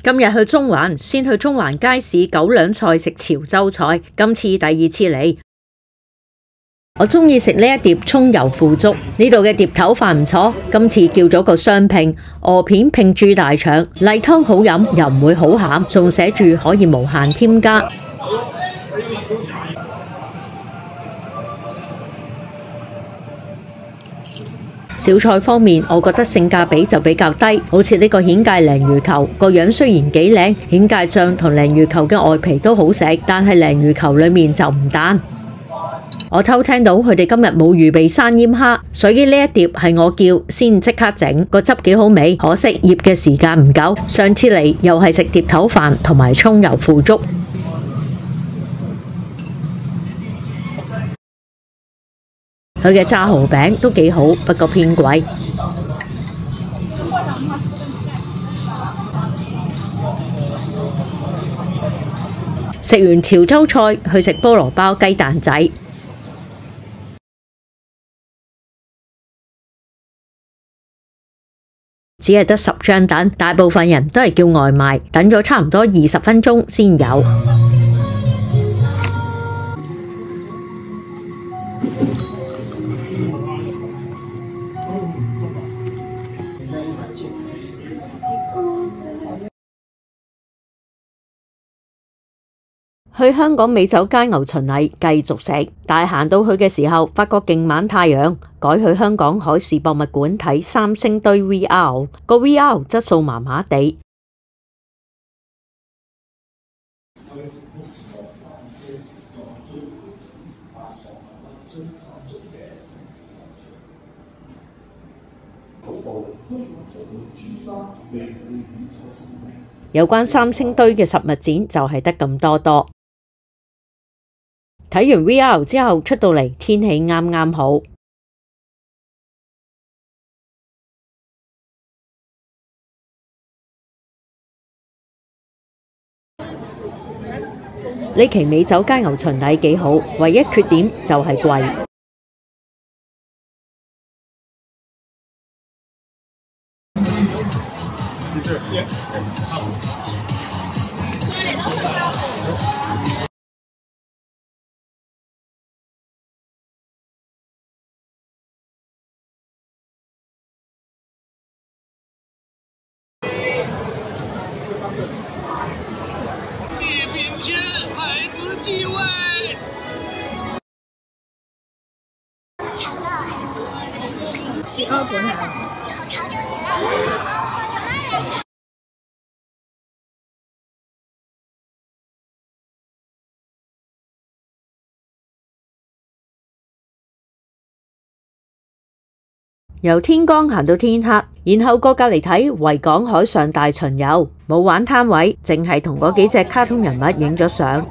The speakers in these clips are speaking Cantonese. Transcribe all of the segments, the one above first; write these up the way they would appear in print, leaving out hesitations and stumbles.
今日去中環，先去中環街市九兩菜食潮州菜，今次第2次嚟。我中意食呢一碟葱油腐竹，呢度嘅碟頭飯唔錯，今次叫咗個雙拼，鵝片拼豬大腸，例湯好飲又唔會好鹹，仲寫住可以無限添加。小菜方面，我覺得性價比就比較低，好似呢個顯介鯪魚球，個樣雖然幾靚，顯介醬同鯪魚球嘅外皮都好食，但係鯪魚球裡面就唔彈。我偷聽到佢哋今日冇預備生腌蝦，所以呢一碟係我叫先即刻整，個汁幾好味，可惜醃嘅時間唔夠。上次嚟又係食碟頭飯同埋葱油腐竹。佢嘅炸蠔餅都幾好，不過偏貴。食完潮州菜，去食菠蘿包雞蛋仔。只係得10張凳，大部分人都係叫外賣，等咗差唔多20分鐘先有。去香港美酒佳餚巡禮繼續食，但係行到去嘅時候，發覺勁晚太陽，改去香港海事博物館睇三星堆 VR， 個 VR 質素麻麻地。有關三星堆嘅實物展就係得咁多。睇完 VR 之後出到嚟，天氣啱啱好。呢期美酒佳餚巡禮幾好，唯一缺點就係貴。由天光行到天黑，然後過隔離睇維港海上大巡遊，冇玩攤位，淨係同嗰幾隻卡通人物影咗相。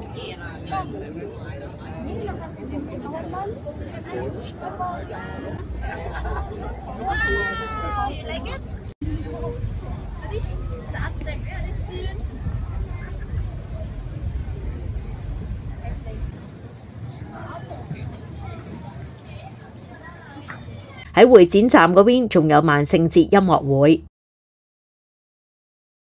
喺會展站嗰邊仲有萬聖節音樂會。